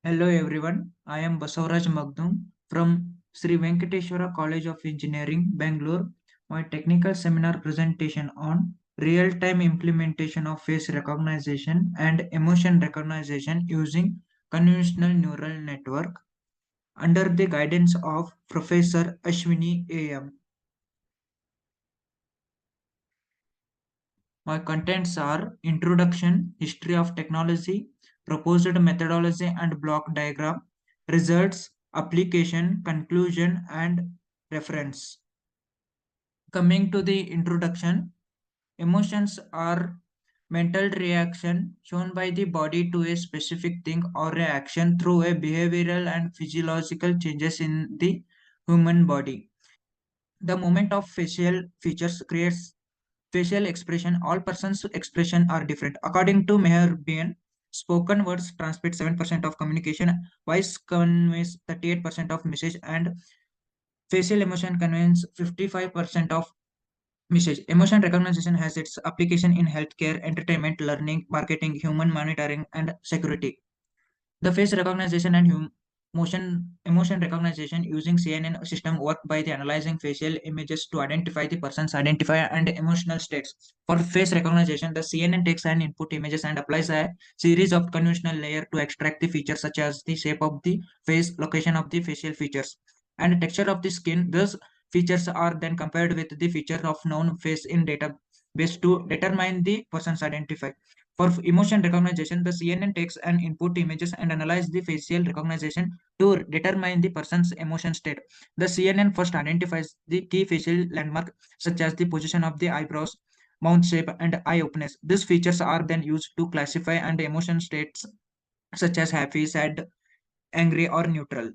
Hello everyone, I am Basavaraj Magdum from Sri Venkateswara College of Engineering, Bangalore. My technical seminar presentation on real-time implementation of face recognition and emotion recognition using convolutional neural network under the guidance of Professor Ashwini A.M. My contents are introduction, history of technology, proposed methodology and block diagram, results, application, conclusion, and reference. Coming to the introduction, emotions are mental reaction shown by the body to a specific thing or a action through a behavioral and physiological changes in the human body. The movement of facial features creates facial expression. All persons' expression are different. According to Meherbian, spoken words transmit 7% of communication, voice conveys 38% of message, and facial emotion conveys 55% of message. Emotion recognition has its application in healthcare, entertainment, learning, marketing, human monitoring, and security. The face recognition and emotion recognition using CNN system work by the analyzing facial images to identify the person's identifier and emotional states. For face recognition, the CNN takes an input images and applies a series of conventional layer to extract the features such as the shape of the face, location of the facial features, and texture of the skin. Those features are then compared with the feature of known face in database to determine the person's identifier. For emotion recognition, the CNN takes an input images and analyze the facial recognition to determine the person's emotion state. The CNN first identifies the key facial landmark such as the position of the eyebrows, mouth shape, and eye openness. These features are then used to classify and emotion states such as happy, sad, angry, or neutral.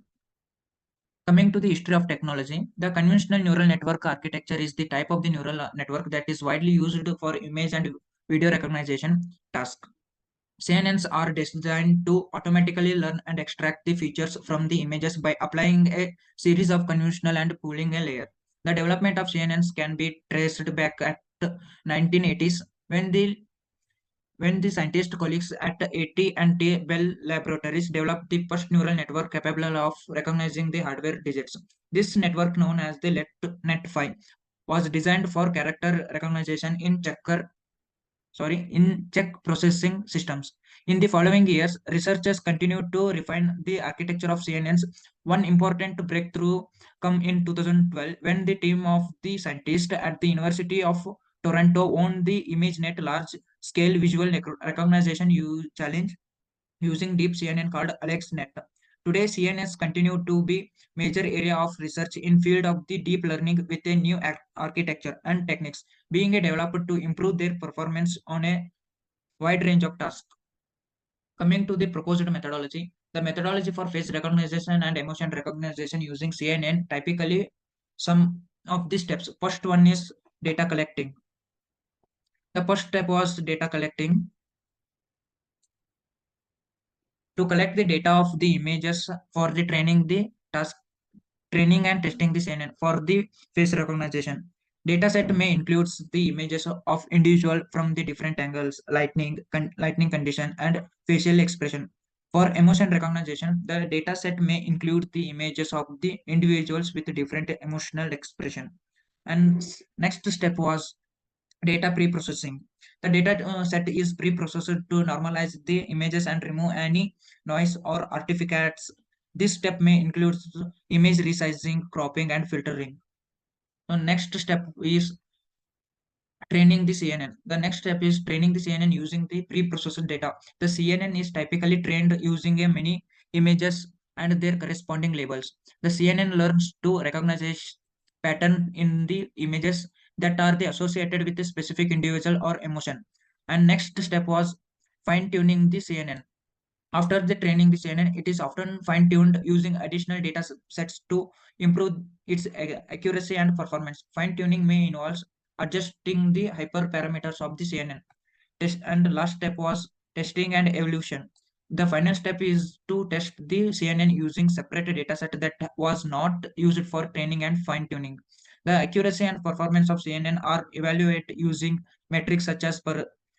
Coming to the history of technology, the conventional neural network architecture is the type of the neural network that is widely used for image and video recognition tasks. CNNs are designed to automatically learn and extract the features from the images by applying a series of convolutional and pooling a layer. The development of CNNs can be traced back at 1980s when the scientist colleagues at AT&T Bell Laboratories developed the first neural network capable of recognizing the hardware digits. This network, known as the Net5, was designed for character recognition in check processing systems. In the following years, researchers continued to refine the architecture of CNNs. One important breakthrough come in 2012 when the team of the scientists at the University of Toronto won the ImageNet large-scale visual recognition challenge using deep CNN called AlexNet. Today, CNNs continue to be major area of research in field of the deep learning with a new architecture and techniques being developed to improve their performance on a wide range of tasks. Coming to the proposed methodology, the methodology for face recognition and emotion recognition using CNN typically some of the steps. First one is data collecting. The first step was data collecting. To collect the data of the images for the training and testing the CNN for the face recognition. Dataset may include the images of individual from the different angles, lightning condition, and facial expression. For emotion recognition, the dataset may include the images of the individuals with different emotional expression. And next step was data pre-processing. The data set is pre-processed to normalize the images and remove any noise or artifacts. This step may include image resizing, cropping, and filtering. The next step is training the CNN. The next step is training the CNN using the pre-processed data. The CNN is typically trained using a many images and their corresponding labels. The CNN learns to recognize pattern in the images that are the associated with a specific individual or emotion. And next step was fine-tuning the CNN. After the training the CNN, it is often fine-tuned using additional data sets to improve its accuracy and performance. Fine-tuning may involve adjusting the hyperparameters of the CNN. And the last step was testing and evolution. The final step is to test the CNN using separate dataset that was not used for training and fine-tuning. The accuracy and performance of CNN are evaluated using metrics such as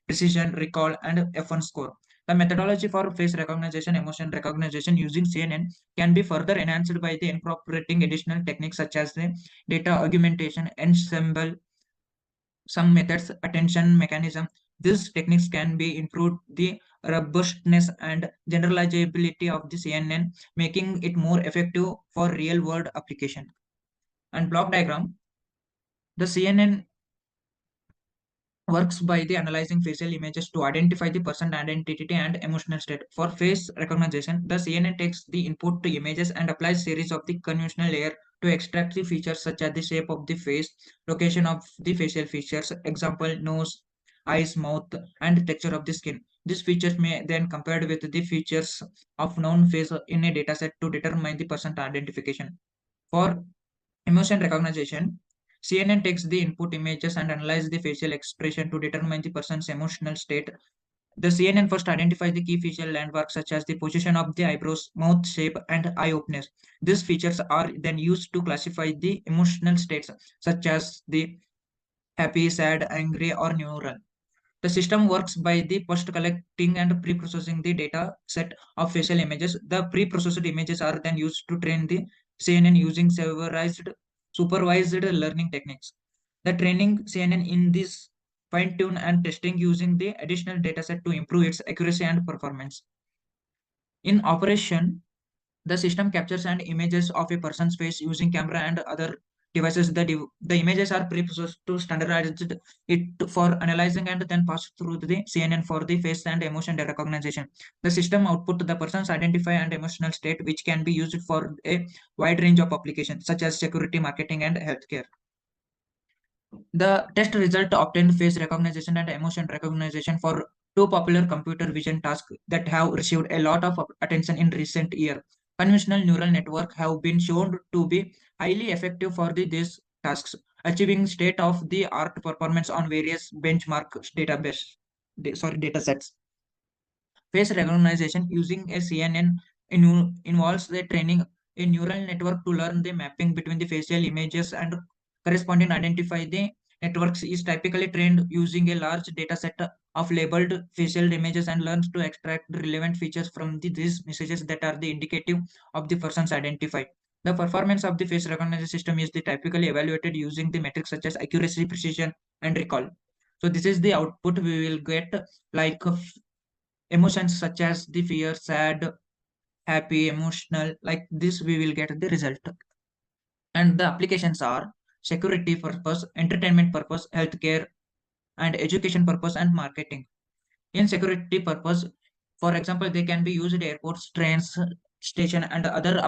precision, recall, and F1 score. The methodology for face recognition, emotion recognition using CNN can be further enhanced by the incorporating additional techniques such as the data augmentation, ensemble, some methods, attention mechanism. These techniques can be improved the robustness and generalizability of the CNN, making it more effective for real world application. And block diagram, the CNN works by the analyzing facial images to identify the person identity and emotional state. For face recognition, the CNN takes the input to images and applies series of the conventional layer to extract the features such as the shape of the face, location of the facial features, example nose, eyes, mouth, and texture of the skin. These features may then compared with the features of known face in a dataset to determine the person identification. For emotion recognition, CNN takes the input images and analyzes the facial expression to determine the person's emotional state. The CNN first identifies the key facial landmarks such as the position of the eyebrows, mouth shape, and eye openness. These features are then used to classify the emotional states such as the happy, sad, angry, or neutral. The system works by the first collecting and pre-processing the data set of facial images. The pre-processed images are then used to train the CNN using supervised learning techniques. The training CNN in this fine-tune and testing using the additional data set to improve its accuracy and performance. In operation, the system captures and images of a person's face using camera and other devices. The images are pre-processed to standardize it for analyzing and then passed through the CNN for the face and emotion recognition. The system output the person's identify and emotional state, which can be used for a wide range of applications such as security, marketing, and healthcare. The test result obtained face recognition and emotion recognition for two popular computer vision tasks that have received a lot of attention in recent years. Conventional neural network have been shown to be highly effective for these tasks, achieving state-of-the-art performance on various benchmark data sets. Face recognition using a CNN involves the training a neural network to learn the mapping between the facial images and corresponding identify the networks is typically trained using a large data set of labeled facial images and learns to extract the relevant features from these messages that are the indicative of the person's identified. The performance of the face recognition system is the typically evaluated using the metrics such as accuracy, precision, and recall. So this is the output we will get like emotions such as the fear, sad, happy, emotional, like this we will get the result. And the applications are security purpose, entertainment purpose, healthcare, and education purpose and marketing. In security purpose, for example, they can be used at airports, trains, station, and other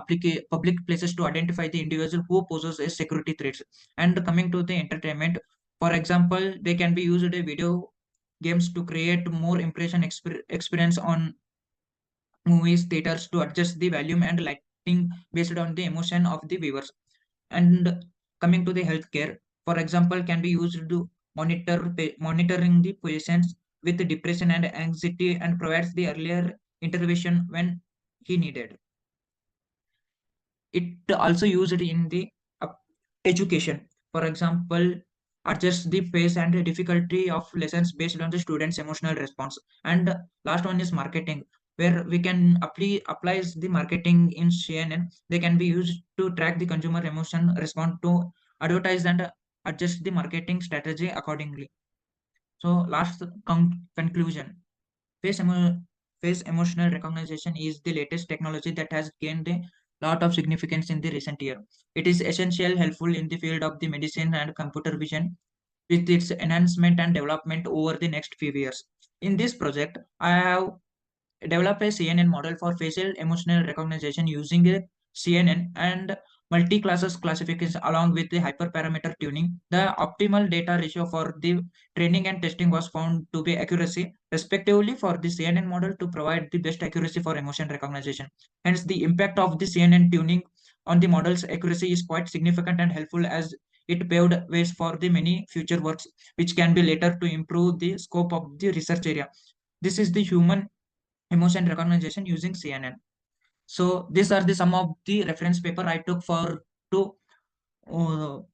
public places to identify the individual who poses a security threats. And coming to the entertainment, for example, they can be used in video games to create more impression experience on movies, theaters to adjust the volume and lighting based on the emotion of the viewers. And coming to the healthcare, for example, can be used to monitoring the patients with depression and anxiety and provides the earlier intervention when he needed. It also used in the uh, education. For example, adjust the pace and the difficulty of lessons based on the student's emotional response. And last one is marketing, where we can applies the marketing in CNN. They can be used to track the consumer emotion, respond to advertise and adjust the marketing strategy accordingly. So last conclusion. Face, emo- face emotional recognition is the latest technology that has gained a lot of significance in the recent year. It is essential, helpful in the field of the medicine and computer vision, with its enhancement and development over the next few years. In this project, I have develop a CNN model for facial emotional recognition using a CNN and multi-classes classification along with the hyperparameter tuning. The optimal data ratio for the training and testing was found to be accuracy, respectively, for the CNN model to provide the best accuracy for emotion recognition. Hence, the impact of the CNN tuning on the model's accuracy is quite significant and helpful as it paved ways for the many future works which can be later to improve the scope of the research area. This is the human emotion recognition using CNN. So these are the some of the reference paper I took for to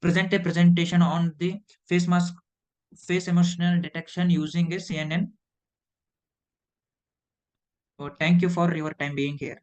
present a presentation on the face mask face emotional detection using a CNN. So thank you for your time being here.